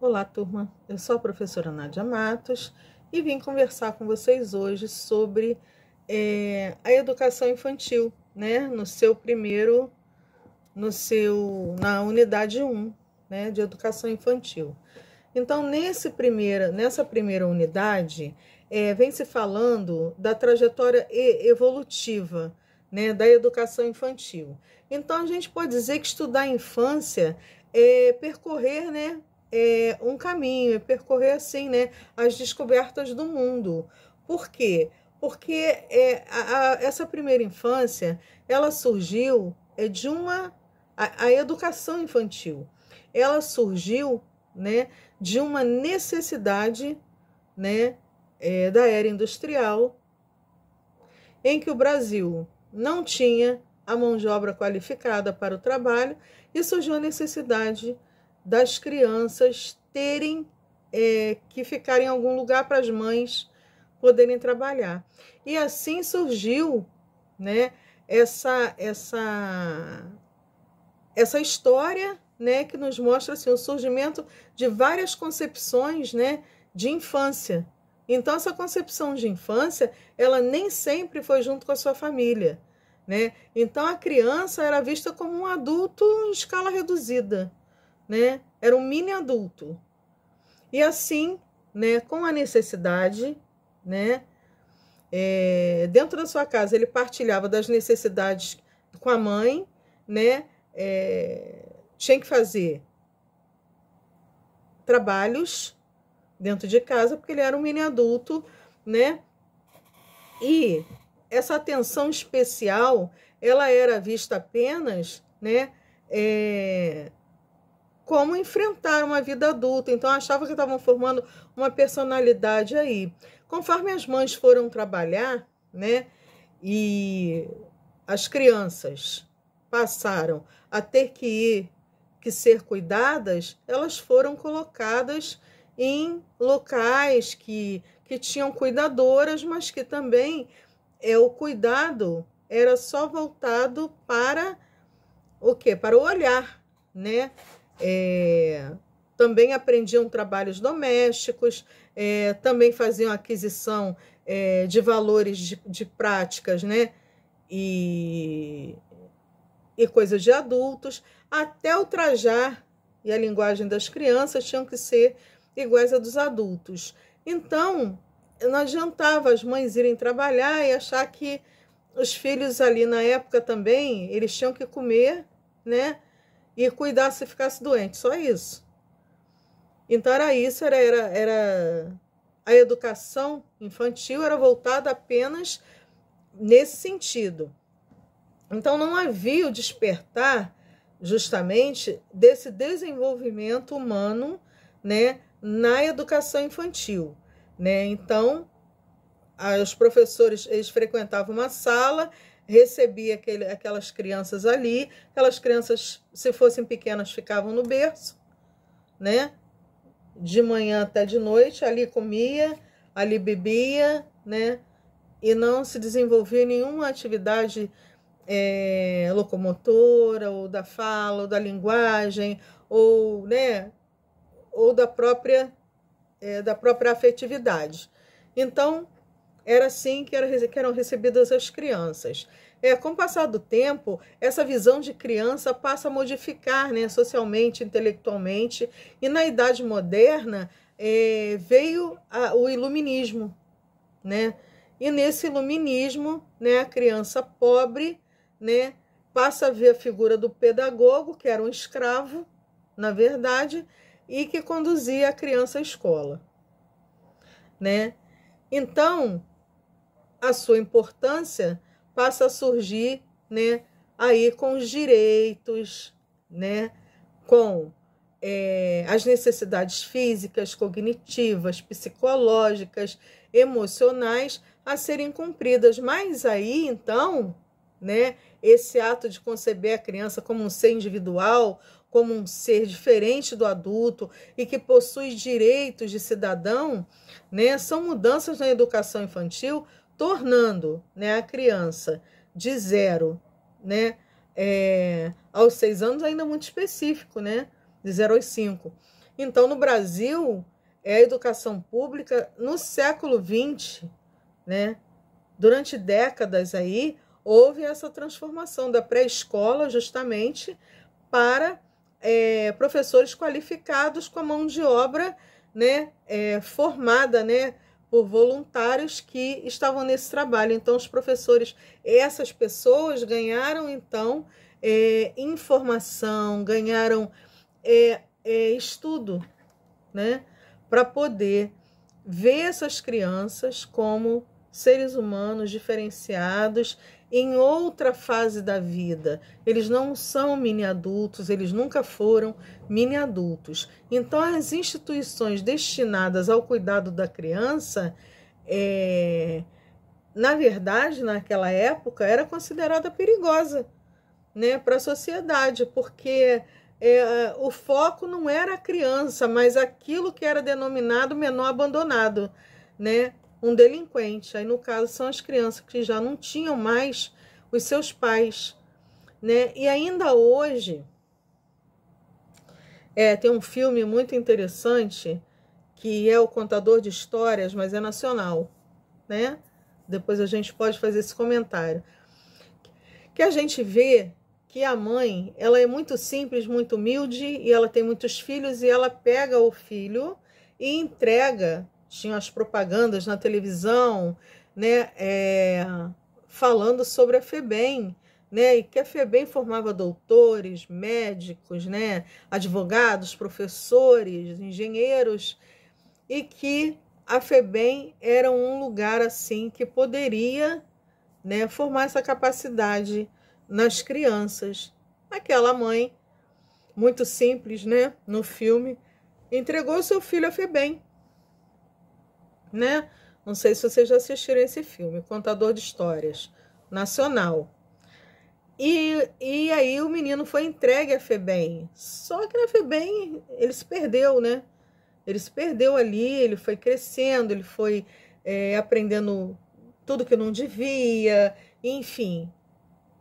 Olá, turma. Eu sou a professora Nádia Matos e vim conversar com vocês hoje sobre a educação infantil, né? Na unidade 1, né, de educação infantil. Então, nessa primeira unidade, vem se falando da trajetória evolutiva, né, da educação infantil. Então, a gente pode dizer que estudar a infância é percorrer, né, um caminho, é percorrer, assim, né, as descobertas do mundo. Por quê? Porque essa primeira infância, ela surgiu a educação infantil, ela surgiu, né, de uma necessidade, né, da era industrial, em que o Brasil não tinha a mão de obra qualificada para o trabalho e surgiu a necessidade das crianças terem que ficar em algum lugar para as mães poderem trabalhar. E assim surgiu, né, essa história, né, que nos mostra assim, o surgimento de várias concepções, né, de infância. Então, essa concepção de infância, ela nem sempre foi junto com a sua família, né? Então, a criança era vista como um adulto em escala reduzida, né? Era um mini adulto. E assim, né, com a necessidade, né, dentro da sua casa, ele partilhava das necessidades com a mãe, né? Tinha que fazer trabalhos dentro de casa, porque ele era um mini adulto, né? E essa atenção especial, ela era vista apenas, né, como enfrentar uma vida adulta. Então, achava que estavam formando uma personalidade aí. Conforme as mães foram trabalhar, né, e as crianças passaram a ter que ser cuidadas, elas foram colocadas em locais que tinham cuidadoras, mas que também o cuidado era só voltado para o quê? Para o olhar, né? Também aprendiam trabalhos domésticos, também faziam aquisição de valores de práticas, né? E coisas de adultos, até o trajar e a linguagem das crianças tinham que ser iguais a dos adultos. Então, não adiantava as mães irem trabalhar e achar que os filhos ali na época também, eles tinham que comer, né? E cuidar se ficasse doente, só isso. Então era isso, era a educação infantil era voltada apenas nesse sentido. Então não havia o despertar justamente desse desenvolvimento humano, né, na educação infantil, né? Então os professores, eles frequentavam uma sala, recebia aquelas crianças ali, aquelas crianças, se fossem pequenas, ficavam no berço, né? De manhã até de noite, ali comia, ali bebia, né? E não se desenvolvia nenhuma atividade locomotora, ou da fala, ou da linguagem, ou, né, ou da própria afetividade. Então, era assim que eram recebidas as crianças. Com o passar do tempo, essa visão de criança passa a modificar, né, socialmente, intelectualmente, e na Idade Moderna veio o iluminismo, né? E nesse iluminismo, né, a criança pobre, né, passa a ver a figura do pedagogo, que era um escravo, na verdade, e que conduzia a criança à escola, né? Então, a sua importância passa a surgir, né, aí com os direitos, né, com as necessidades físicas, cognitivas, psicológicas, emocionais a serem cumpridas. Mas aí, então, né, esse ato de conceber a criança como um ser individual, como um ser diferente do adulto e que possui direitos de cidadão, né, são mudanças na educação infantil, tornando, né, a criança de 0, né, aos 6 anos ainda muito específico, né, de 0 aos 5. Então, no Brasil, a educação pública, no século XX, né, durante décadas aí, houve essa transformação da pré-escola justamente para professores qualificados com a mão de obra, né, formada, né, por voluntários que estavam nesse trabalho. Então, os professores, essas pessoas ganharam, então, informação, ganharam estudo, né, para poder ver essas crianças como seres humanos diferenciados em outra fase da vida. Eles não são mini-adultos, eles nunca foram mini-adultos. Então, as instituições destinadas ao cuidado da criança, na verdade, naquela época, era considerada perigosa, né, para a sociedade, porque o foco não era a criança, mas aquilo que era denominado menor abandonado, né? Um delinquente. Aí, no caso, são as crianças que já não tinham mais os seus pais, né? E ainda hoje, tem um filme muito interessante, que é O Contador de Histórias, mas é nacional, né? Depois a gente pode fazer esse comentário. Que a gente vê que a mãe, ela é muito simples, muito humilde, e ela tem muitos filhos, e ela pega o filho e entrega. Tinham as propagandas na televisão, né, falando sobre a FEBEM, né, e que a FEBEM formava doutores, médicos, né, advogados, professores, engenheiros, e que a FEBEM era um lugar assim que poderia, né, formar essa capacidade nas crianças. Aquela mãe, muito simples, né, no filme, entregou seu filho à FEBEM, né? Não sei se vocês já assistiram esse filme, Contador de Histórias, nacional. E aí o menino foi entregue à FEBEM. Só que na FEBEM ele se perdeu, né? Ele se perdeu ali, ele foi crescendo, ele foi aprendendo tudo que não devia, enfim,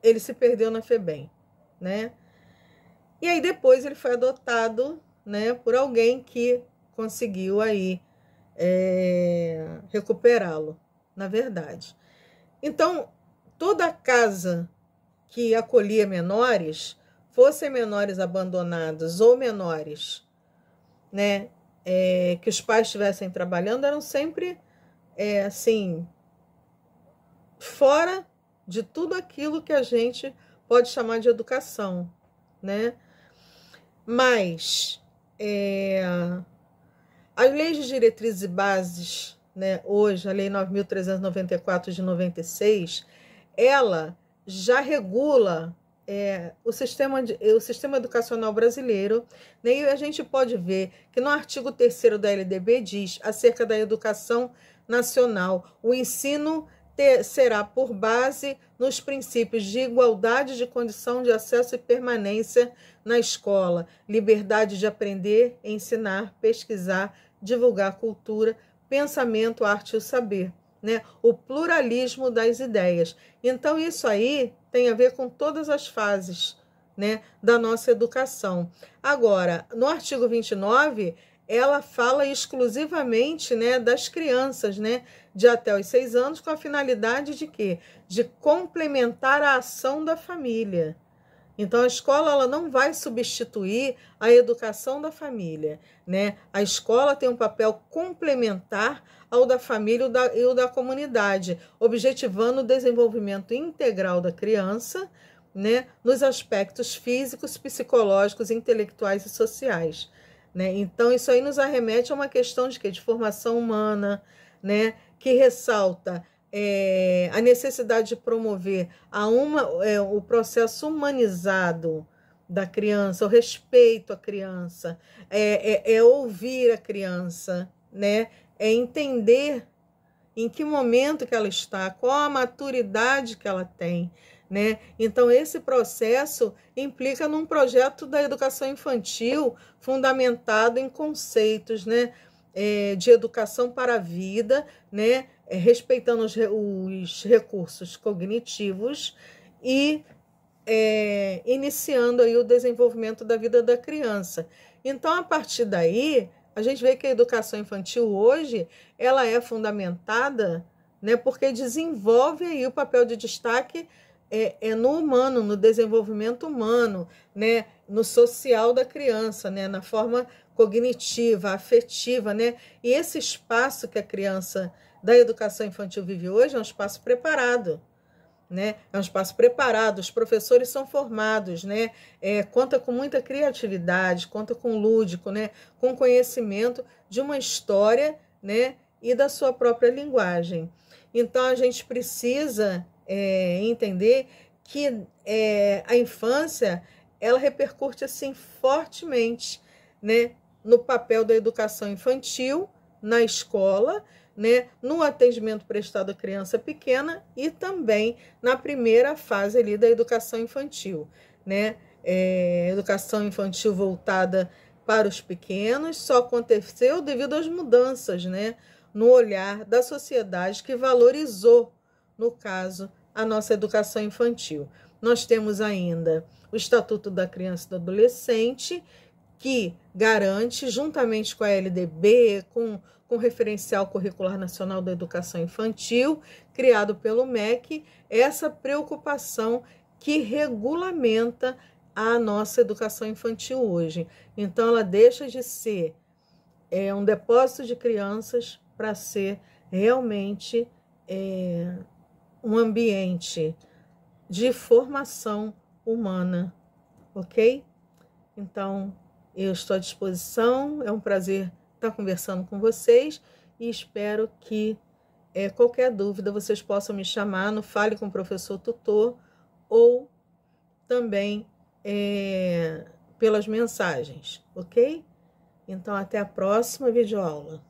ele se perdeu na FEBEM, né? E aí depois ele foi adotado, né, por alguém que conseguiu aí recuperá-lo, na verdade. Então, toda casa que acolhia menores, fossem menores abandonados ou menores, né, que os pais estivessem trabalhando, eram sempre assim, fora de tudo aquilo que a gente pode chamar de educação, né? Mas as leis de diretrizes e bases, né, hoje, a Lei 9.394 de 96, ela já regula o sistema educacional brasileiro, né, e a gente pode ver que no artigo 3º da LDB diz acerca da educação nacional, o ensino será por base nos princípios de igualdade de condição de acesso e permanência na escola, liberdade de aprender, ensinar, pesquisar, divulgar cultura, pensamento, arte e o saber, né? O pluralismo das ideias. Então, isso aí tem a ver com todas as fases, né, da nossa educação. Agora, no artigo 29, ela fala exclusivamente, né, das crianças, né, de até os 6 anos, com a finalidade de quê? De complementar a ação da família. Então, a escola ela não vai substituir a educação da família, né? A escola tem um papel complementar ao da família e o da comunidade, objetivando o desenvolvimento integral da criança, né, nos aspectos físicos, psicológicos, intelectuais e sociais, né? Então, isso aí nos arremete a uma questão de quê? De formação humana, né, que ressalta a necessidade de promover o processo humanizado da criança, o respeito à criança, ouvir a criança, né? É entender em que momento que ela está, qual a maturidade que ela tem, né? Então, esse processo implica num projeto da educação infantil fundamentado em conceitos, né, de educação para a vida, né, respeitando os recursos cognitivos e iniciando aí o desenvolvimento da vida da criança. Então, a partir daí, a gente vê que a educação infantil hoje, ela é fundamentada, né, porque desenvolve aí o papel de destaque no humano, no desenvolvimento humano, né, no social da criança, né, na forma cognitiva, afetiva, né, e esse espaço que a criança da educação infantil vive hoje é um espaço preparado, né, é um espaço preparado, os professores são formados, né, conta com muita criatividade, conta com lúdico, né, com conhecimento de uma história, né, e da sua própria linguagem. Então, a gente precisa entender que a infância, ela repercute assim fortemente, né, no papel da educação infantil, na escola, né, no atendimento prestado à criança pequena e também na primeira fase ali da educação infantil, né? Educação infantil voltada para os pequenos só aconteceu devido às mudanças, né, no olhar da sociedade que valorizou, no caso, a nossa educação infantil. Nós temos ainda o Estatuto da Criança e do Adolescente, que garante, juntamente com a LDB, com o Referencial Curricular Nacional da Educação Infantil, criado pelo MEC, essa preocupação que regulamenta a nossa educação infantil hoje. Então, ela deixa de ser um depósito de crianças para ser realmente um ambiente de formação humana, ok? Então, eu estou à disposição, é um prazer estar conversando com vocês e espero que qualquer dúvida vocês possam me chamar no Fale com o Professor Tutor ou também pelas mensagens, ok? Então, até a próxima videoaula.